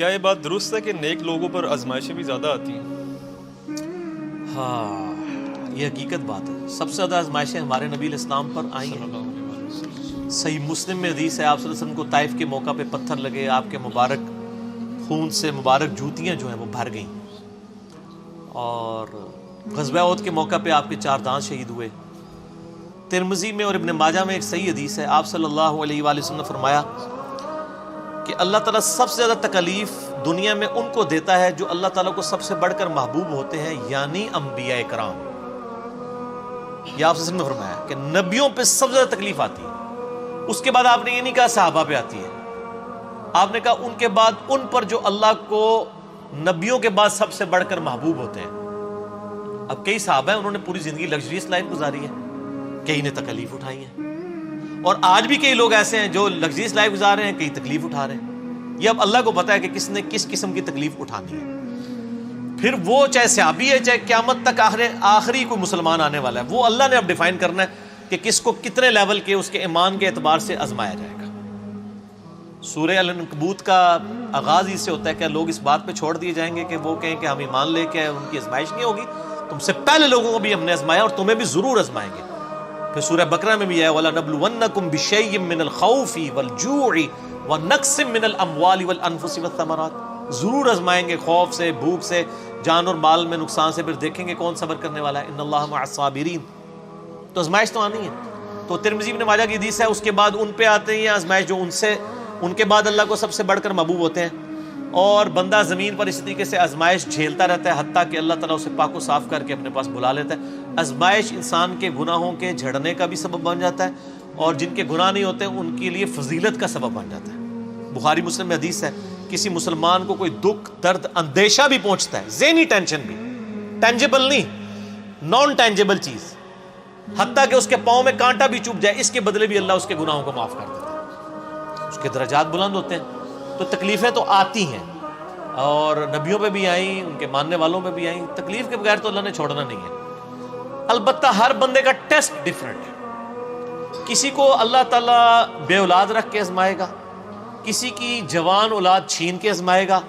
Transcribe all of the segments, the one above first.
کیا یہ بات درست ہے کہ نیک لوگوں پر آزمائشیں بھی زیادہ آتی ہیں؟ ہاں، یہ حقیقت بات ہے. سب سے زیادہ آزمائشیں ہمارے نبی علیہ السلام پر آئی صلی ہیں. اللہ علیہ وسلم. صحیح مسلم میں حدیث ہے، آپ صلی اللہ علیہ وسلم کو طائف کے موقع پہ پتھر لگے، آپ کے مبارک خون سے مبارک جوتیاں جو ہیں وہ بھر گئیں، اور غزوہ احد کے موقع پہ آپ کے 4 دانت شہید ہوئے. ترمذی میں اور ابن ماجہ میں ایک صحیح حدیث ہے، آپ صلی اللہ علیہ وآلہ وسلم نے فرمایا کہ اللہ تعالیٰ سب سے زیادہ تکلیف دنیا میں ان کو دیتا ہے جو اللہ تعالیٰ کو سب سے بڑھ کر محبوب ہوتے ہیں، یعنی انبیاء کرام. یہ آپ سے نے فرمایا کہ نبیوں پہ سب سے زیادہ تکلیف آتی ہے. اس کے بعد آپ نے یہ نہیں کہا صحابہ پہ آتی ہے، آپ نے کہا ان کے بعد ان پر جو اللہ کو نبیوں کے بعد سب سے بڑھ کر محبوب ہوتے ہیں. اب کئی صحابہ ہیں انہوں نے پوری زندگی لگژریس لائف گزاری ہے، کئی نے تکلیف اٹھائی ہیں، اور آج بھی کئی لوگ ایسے ہیں جو لگژریس لائف گزار رہے ہیں، کئی تکلیف اٹھا رہے ہیں. یہ اب اللہ کو پتا ہے کہ کس نے کس قسم کی تکلیف اٹھانی ہے. پھر وہ چاہے صحابی ہے، چاہے قیامت تک آخری کوئی مسلمان آنے والا ہے، وہ اللہ نے اب ڈیفائن کرنا ہے کہ کس کو کتنے لیول کے اس کے ایمان کے اعتبار سے آزمایا جائے گا. سورہ العنکبوت کا آغاز اس سے ہوتا ہے کہ لوگ اس بات پہ چھوڑ دیے جائیں گے کہ وہ کہیں کہ ہم ایمان لے کے ان کی آزمائش نہیں ہوگی، تم سے پہلے لوگوں کو بھی ہم نے آزمایا اور تمہیں بھی ضرور آزمائیں گے. پھر سورہ بقرہ میں بھی ہے وَلَنَبْلُوَنَّكُمْ بِشَيْءٍ مِّنَ الْخَوْفِ وَالْجُوعِ وَنَقْصٍ مِّنَ الْأَمْوَالِ وَالْأَنفُسِ وَالثَّمَرَاتِ. ضرور آزمائیں گے، خوف سے، بھوک سے، جان اور مال میں نقصان سے. پھر دیکھیں گے کون صبر کرنے والا ہے. ان اللہ مع الصابرین. تو آزمائش تو آنی ہے. تو ترمذی ابن ماجہ کی حدیث ہے، اس کے بعد ان پہ آتے ہیں آزمائش جو ان کے بعد اللہ کو سب سے بڑھ کر محبوب ہوتے ہیں. اور بندہ زمین پر اسی طریقے سے آزمائش جھیلتا رہتا ہے حتیٰ کہ اللہ تعالیٰ اسے پاک و صاف کر کے اپنے پاس بلا لیتا ہے. آزمائش انسان کے گناہوں کے جھڑنے کا بھی سبب بن جاتا ہے، اور جن کے گناہ نہیں ہوتے ان کے لیے فضیلت کا سبب بن جاتا ہے. بخاری مسلم میں حدیث ہے، کسی مسلمان کو کوئی دکھ، درد، اندیشہ بھی پہنچتا ہے، ذہنی ٹینشن بھی، ٹینجیبل نہیں، نان ٹینجیبل چیز، حتیٰ کہ اس کے پاؤں میں کانٹا بھی چبھ جائے، اس کے بدلے بھی اللہ اس کے گناہوں کو معاف کر دیتا ہے، اس کے درجات بلند ہوتے ہیں. تو تکلیفیں تو آتی ہیں، اور نبیوں پہ بھی آئیں، ان کے ماننے والوں پہ بھی آئیں. تکلیف کے بغیر تو اللہ نے چھوڑنا نہیں ہے. البتہ ہر بندے کا ٹیسٹ ڈیفرنٹ ہے. کسی کو اللہ تعالیٰ بے اولاد رکھ کے آزمائے گا، کسی کی جوان اولاد چھین کے آزمائے گا،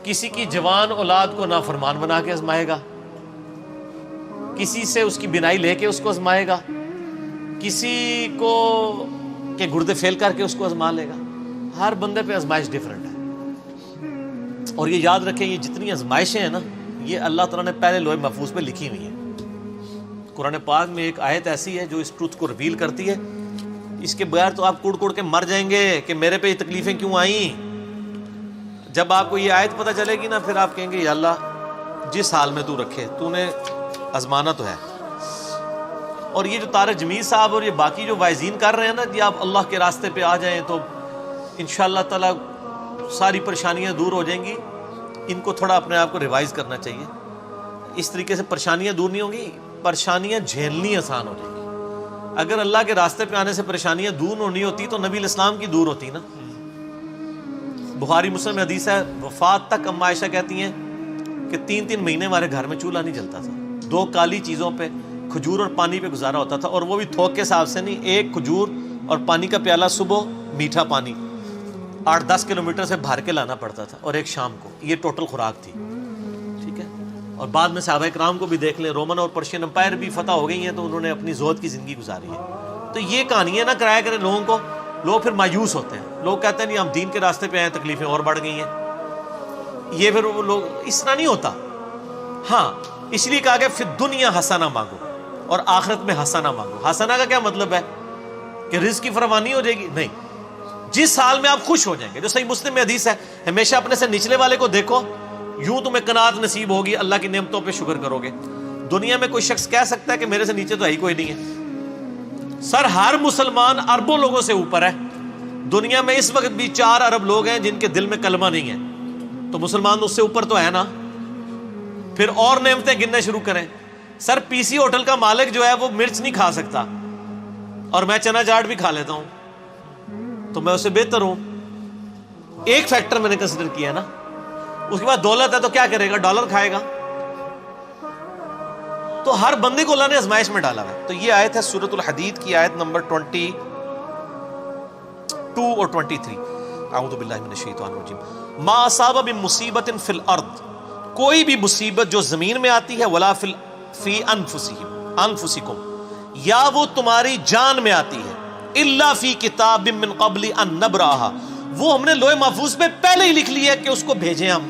کسی کی جوان اولاد کو نافرمان بنا کے آزمائے گا، کسی سے اس کی بینائی لے کے اس کو آزمائے گا، کسی کو کے گردے فیل کر کے اس کو آزما لے گا. ہر بندے پہ آزمائش ڈیفرنٹ ہے. اور یہ یاد رکھیں، یہ جتنی آزمائشیں ہیں نا، یہ اللہ تعالیٰ نے پہلے لوح محفوظ پہ لکھی ہوئی ہیں. قرآن پاک میں ایک آیت ایسی ہے جو اس ٹروتھ کو ریویل کرتی ہے. اس کے بغیر تو آپ کڑ کڑ کے مر جائیں گے کہ میرے پہ یہ تکلیفیں کیوں آئیں. جب آپ کو یہ آیت پتہ چلے گی نا، پھر آپ کہیں گے یا اللہ جس حال میں تو رکھے، تو نے آزمانا تو ہے. اور یہ جو طارق جمیل صاحب اور یہ باقی جو واعظین کر رہے ہیں نا کہ آپ اللہ کے راستے پہ آ جائیں تو انشاءاللہ تعالیٰ ساری پریشانیاں دور ہو جائیں گی. ان کو تھوڑا اپنے آپ کو ریوائز کرنا چاہیے. اس طریقے سے پریشانیاں دور نہیں ہوں گی، پریشانیاں جھیلنی آسان ہو جائیں گی. اگر اللہ کے راستے پہ آنے سے پریشانیاں دور نہیں ہوتی تو نبی الاسلام کی دور ہوتی نا. بخاری مسلم میں حدیث ہے، وفات تک اما عائشہ کہتی ہیں کہ 3 مہینے ہمارے گھر میں چولہا نہیں جلتا تھا. 2 کالی چیزوں پہ، کھجور اور پانی پہ گزارا ہوتا تھا، اور وہ بھی تھوک کے حساب سے نہیں. 1 کھجور اور پانی کا پیالہ صبح، میٹھا پانی 8-10 کلومیٹر سے بھر کے لانا پڑتا تھا، اور 1 شام کو. یہ ٹوٹل خوراک تھی. ٹھیک ہے. اور بعد میں صحابہ کرام کو بھی دیکھ لیں، رومن اور پرشین امپائر بھی فتح ہو گئی ہیں تو انہوں نے اپنی زہد کی زندگی گزاری ہے. تو یہ کہانیاں نہ کرایا کریں لوگوں کو. لوگ پھر مایوس ہوتے ہیں، لوگ کہتے ہیں نہیں ہم دین کے راستے پہ آئے، تکلیفیں اور بڑھ گئی ہیں. یہ پھر وہ لوگ اس طرح نہیں ہوتا. ہاں اس لیے کہا کہ فی الدنیا حسنہ مانگو اور آخرت میں حسنہ مانگو. حسنہ کا کیا مطلب ہے کہ رزق کی فراوانی ہو جائے گی؟ نہیں، جس حال میں آپ خوش ہو جائیں گے. جو صحیح مسلم میں حدیث ہے، ہمیشہ اپنے سے نچلے والے کو دیکھو، یوں تمہیں قناعت نصیب ہوگی، اللہ کی نعمتوں پہ شکر کرو گے. دنیا میں کوئی شخص کہہ سکتا ہے کہ میرے سے نیچے تو ہے ہی کوئی نہیں ہے؟ سر ہر مسلمان اربوں لوگوں سے اوپر ہے. دنیا میں اس وقت بھی 4 ارب لوگ ہیں جن کے دل میں کلمہ نہیں ہے، تو مسلمان اس سے اوپر تو ہے نا. پھر اور نعمتیں گننا شروع کریں. سر پی سی ہوٹل کا مالک جو ہے وہ مرچ نہیں کھا سکتا، اور میں چنا چاٹ بھی کھا لیتا ہوں، تو میں اس سے بہتر ہوں. ایک فیکٹر میں نے کنسیڈر کیا ہے نا. اس کے بعد دولت ہے تو کیا کرے گا؟ ڈالر کھائے گا. تو ہر بندے کو اللہ نے آزمائش میں ڈالا ہے. تو یہ آیت ہے سورۃ الحدید کی آیت نمبر 22 اور 23. اعوذ باللہ من الشیطان الرجیم. ما اصاب من مصیبت فی الارض، کوئی بھی مصیبت جو زمین میں آتی ہے، ولا فی انفسکم، یا وہ تمہاری جان میں آتی ہے، الا فی کتاب من قبل ان نبرأها، وہ ہم نے لوح محفوظ پہ پہلے ہی لکھ لیا ہے کہ اس کو بھیجیں ہم.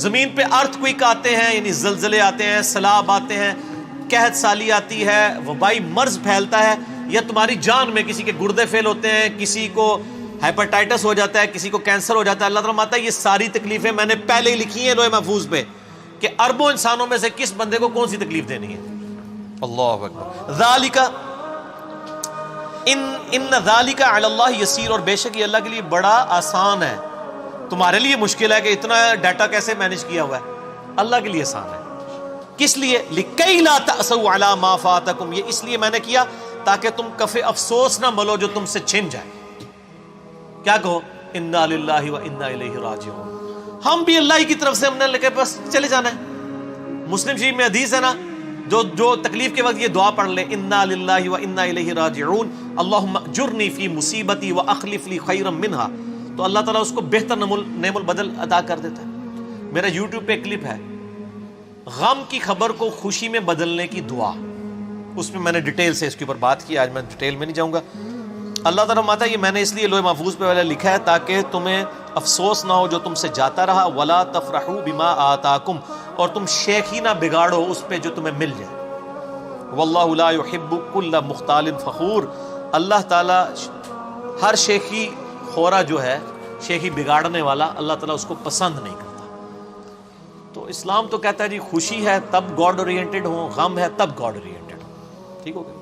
زمین پہ ارتھ کوئک آتے ہیں، یعنی زلزلے آتے ہیں، سیلاب آتے ہیں، قحط سالی آتی ہے، وبائی مرض پھیلتا ہے، یا تمہاری جان میں کسی کے گردے فیل ہوتے ہیں، کسی کو ہیپاٹائٹس ہو جاتا ہے، کسی کو کینسر ہو جاتا ہے، اللہ تعالیٰ ماتا ہے یہ ساری تکلیفیں میں نے پہلے ہی لکھی ہیں لوح محفوظ پہ کہ اربوں انسانوں میں سے کس بندے کو کون سی تکلیف دینی ہے. اللہ اکبر. ذالک ان ذالک علی اللہ یسیر، اور بے شک یہ اللہ کے لیے بڑا آسان ہے. تمہارے لیے مشکل ہے کہ اتنا ڈیٹا کیسے مینج کیا ہوا ہے، اللہ کے لیے آسان ہے. کس لیے؟ لکی لا تأسوا علی ما فاتکم، یہ اس لیے میں نے کیا تاکہ تم کف افسوس نہ ملو جو تم سے چھن جائے. کیا کہو؟ انا للہ و انا الیہ راجعون، ہم بھی اللہ کی طرف سے ہم نے لے کے بس چلے جانا ہے. مسلم شریف میں حدیث ہے نا، جو تکلیف کے وقت یہ دعا پڑھ لے، انا للہ و انا الیہ راجعون اللہم اجرنی فی مصیبتی واخلف لی خیرا منہا، تو اللہ تعالیٰ اس کو بہتر نعم البدل عطا کر دیتا ہے. میرا یوٹیوب پہ ایک کلپ ہے، غم کی خبر کو خوشی میں بدلنے کی دعا، اس میں نے ڈیٹیل سے اس کے اوپر بات کی، آج میں ڈیٹیل میں نہیں جاؤں گا. اللہ تعالیٰ ماتا یہ میں نے اس لیے لوح محفوظ پہ والا لکھا ہے تاکہ تمہیں افسوس نہ ہو جو تم سے جاتا رہا، ولا تفرحوا بما آتاکم، اور تم شیخی نہ بگاڑو اس پہ جو تمہیں مل جائے. واللہ لا یحب کل مختال فخور، اللہ تعالیٰ ہر شیخی خورا جو ہے، شیخی بگاڑنے والا، اللہ تعالیٰ اس کو پسند نہیں کرتا. تو اسلام تو کہتا ہے جی خوشی ہے تب گاڈ اورینٹڈ ہو، غم ہے تب گاڈ اورینٹڈ ہو. ٹھیک ہو گیا.